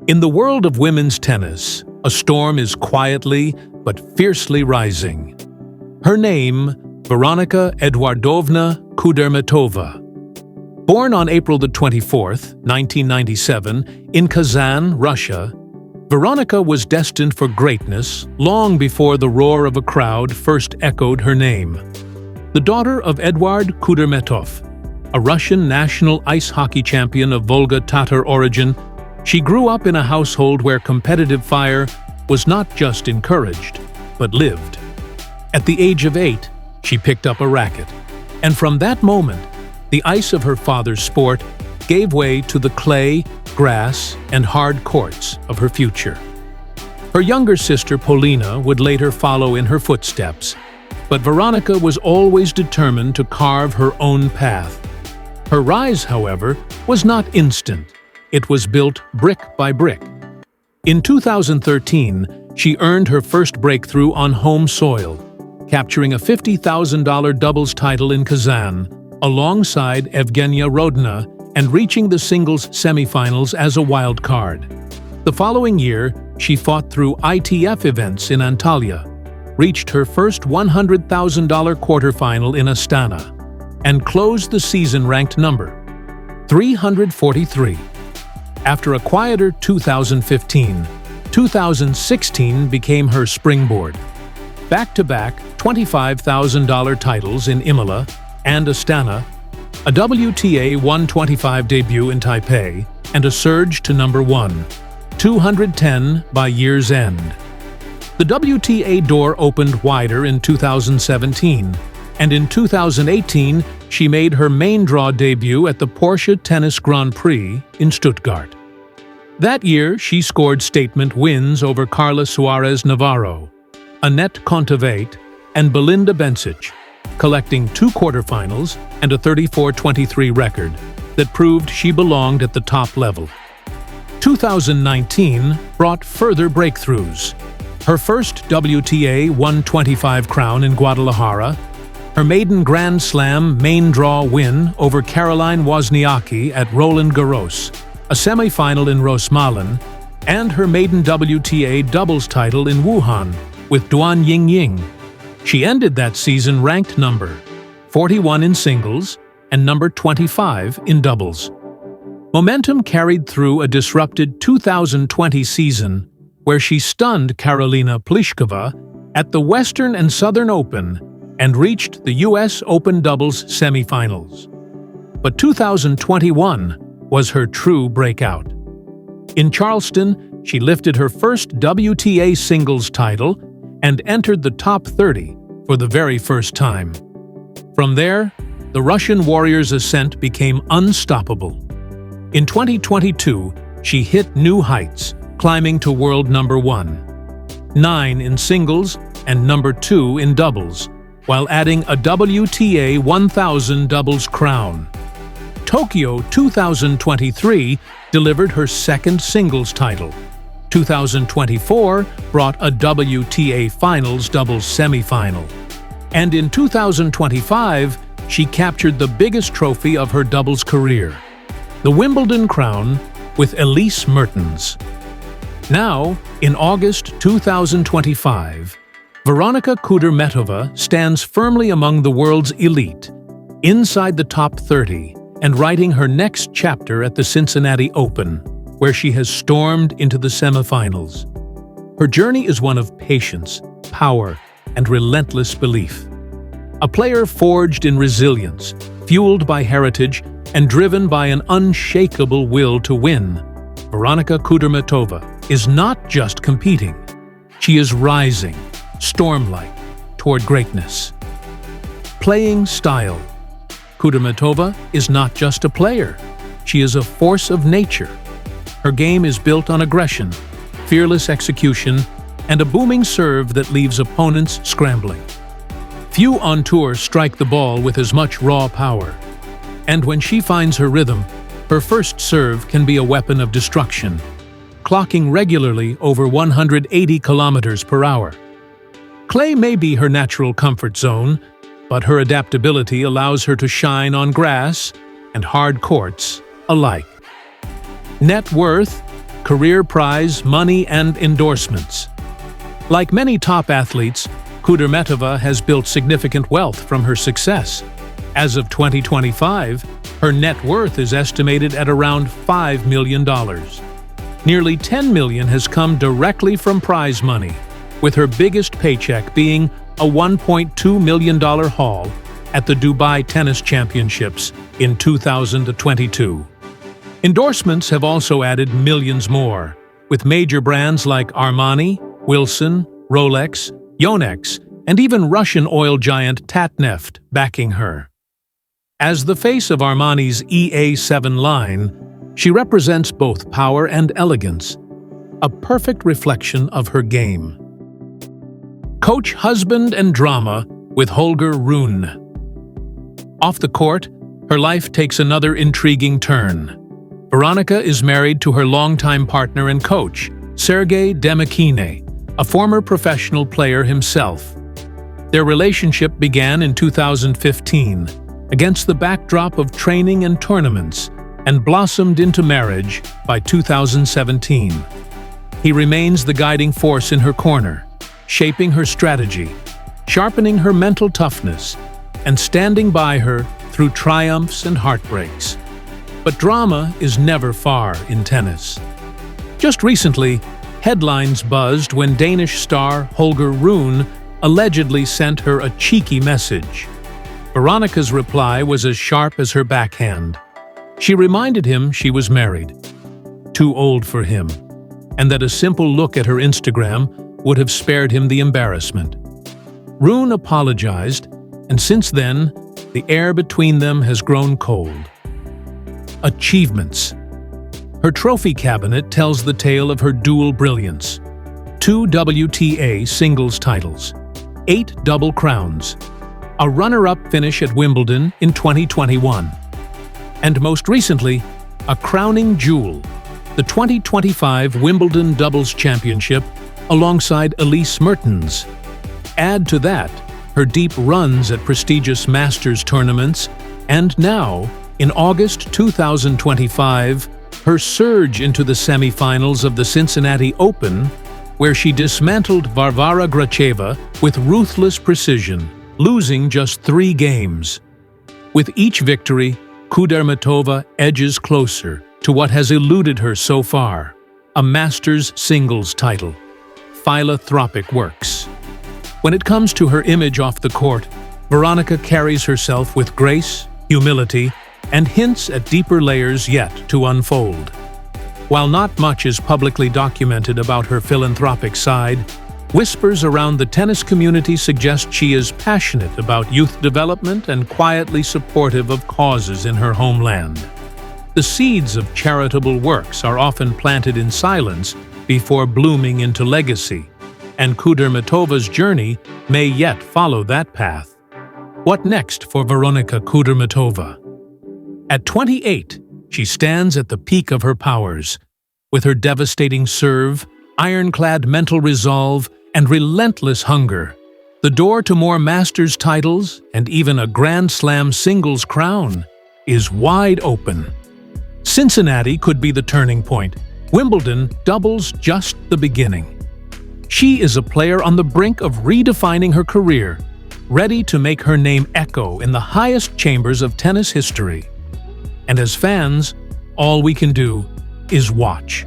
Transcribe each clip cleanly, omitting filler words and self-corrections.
In the world of women's tennis, a storm is quietly but fiercely rising. Her name, Veronika Eduardovna Kudermetova. Born on April 24, 1997, in Kazan, Russia, Veronika was destined for greatness long before the roar of a crowd first echoed her name. The daughter of Eduard Kudermetov, a Russian national ice hockey champion of Volga-Tatar origin, she grew up in a household where competitive fire was not just encouraged, but lived. At the age of 8, she picked up a racket, and from that moment, the ice of her father's sport gave way to the clay, grass, and hard courts of her future. Her younger sister Polina would later follow in her footsteps, but Veronika was always determined to carve her own path. Her rise, however, was not instant. It was built brick by brick. In 2013, she earned her first breakthrough on home soil, capturing a $50,000 doubles title in Kazan, alongside Evgenia Rodina, and reaching the singles semifinals as a wild card. The following year, she fought through ITF events in Antalya, reached her first $100,000 quarterfinal in Astana, and closed the season ranked number 343. After a quieter 2015, 2016 became her springboard. Back-to-back $25,000 titles in Imola and Astana, a WTA 125 debut in Taipei, and a surge to number 1, 210 by year's end. The WTA door opened wider in 2017, and in 2018 she made her main draw debut at the Porsche Tennis Grand Prix in Stuttgart. That year, she scored statement wins over Carla Suarez Navarro, Annette Kontaveit, and Belinda Bencic, collecting 2 quarterfinals and a 34-23 record that proved she belonged at the top level. 2019 brought further breakthroughs. Her first WTA 125 crown in Guadalajara, her maiden Grand Slam main draw win over Caroline Wozniacki at Roland Garros, a semifinal in Rosmalen, and her maiden WTA doubles title in Wuhan with Duan Yingying. She ended that season ranked number 41 in singles and number 25 in doubles. Momentum carried through a disrupted 2020 season where she stunned Karolina Pliskova at the Western and Southern Open and reached the US Open doubles semifinals. But 2021 was her true breakout. In Charleston, she lifted her first WTA singles title and entered the top 30 for the very first time. From there, the Russian warrior's ascent became unstoppable. In 2022, she hit new heights, climbing to world number 1, 9 in singles and number 2 in doubles, while adding a WTA 1000 doubles crown. Tokyo 2023 delivered her second singles title. 2024 brought a WTA Finals doubles semifinal. And in 2025, she captured the biggest trophy of her doubles career, the Wimbledon crown with Elise Mertens. Now, in August 2025, Veronika Kudermetova stands firmly among the world's elite, inside the top 30, and writing her next chapter at the Cincinnati Open, where she has stormed into the semifinals. Her journey is one of patience, power, and relentless belief. A player forged in resilience, fueled by heritage, and driven by an unshakable will to win, Veronika Kudermetova is not just competing. She is rising, storm-like, toward greatness. Playing style. Kudermetova is not just a player. She is a force of nature. Her game is built on aggression, fearless execution, and a booming serve that leaves opponents scrambling. Few on tour strike the ball with as much raw power. And when she finds her rhythm, her first serve can be a weapon of destruction, clocking regularly over 180 kilometers per hour. Clay may be her natural comfort zone, but her adaptability allows her to shine on grass and hard courts alike. Net worth, career prize, money, and endorsements. Like many top athletes, Kudermetova has built significant wealth from her success. As of 2025, her net worth is estimated at around $5 million. Nearly $10 million has come directly from prize money, with her biggest paycheck being a $1.2 million haul at the Dubai Tennis Championships in 2022. Endorsements have also added millions more, with major brands like Armani, Wilson, Rolex, Yonex, and even Russian oil giant Tatneft backing her. As the face of Armani's EA7 line, she represents both power and elegance, a perfect reflection of her game. Coach, husband, and drama with Holger Rune. Off the court, her life takes another intriguing turn. Veronika is married to her longtime partner and coach, Sergei Demikhine, a former professional player himself. Their relationship began in 2015, against the backdrop of training and tournaments, and blossomed into marriage by 2017. He remains the guiding force in her corner, shaping her strategy, sharpening her mental toughness, and standing by her through triumphs and heartbreaks. But drama is never far in tennis. Just recently, headlines buzzed when Danish star Holger Rune allegedly sent her a cheeky message. Veronika's reply was as sharp as her backhand. She reminded him she was married, too old for him, and that a simple look at her Instagram would have spared him the embarrassment. Rune apologized, and since then, the air between them has grown cold. Achievements. Her trophy cabinet tells the tale of her dual brilliance. 2 WTA singles titles, 8 double crowns, a runner-up finish at Wimbledon in 2021, and most recently, a crowning jewel, the 2025 Wimbledon Doubles Championship alongside Elise Mertens. Add to that her deep runs at prestigious Masters tournaments, and now, in August 2025, her surge into the semifinals of the Cincinnati Open, where she dismantled Varvara Gracheva with ruthless precision, losing just 3 games. With each victory, Kudermetova edges closer to what has eluded her so far, a Masters singles title. Philanthropic works. When it comes to her image off the court, Veronika carries herself with grace, humility, and hints at deeper layers yet to unfold. While not much is publicly documented about her philanthropic side, whispers around the tennis community suggest she is passionate about youth development and quietly supportive of causes in her homeland. The seeds of charitable works are often planted in silence before blooming into legacy, and Kudermetova's journey may yet follow that path. What next for Veronika Kudermetova? At 28, she stands at the peak of her powers. With her devastating serve, ironclad mental resolve, and relentless hunger, the door to more Masters titles and even a Grand Slam singles crown is wide open. Cincinnati could be the turning point. Wimbledon doubles just the beginning. She is a player on the brink of redefining her career, ready to make her name echo in the highest chambers of tennis history. And as fans, all we can do is watch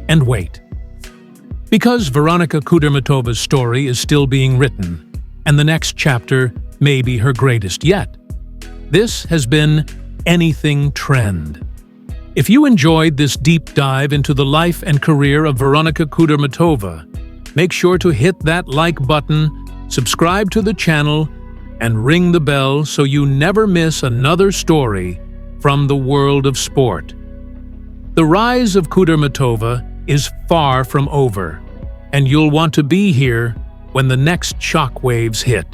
and wait. Because Veronika Kudermetova's story is still being written, and the next chapter may be her greatest yet. This has been Anything Trend. If you enjoyed this deep dive into the life and career of Veronika Kudermetova, make sure to hit that like button, subscribe to the channel, and ring the bell so you never miss another story from the world of sport. The rise of Kudermetova is far from over, and you'll want to be here when the next shockwaves hit.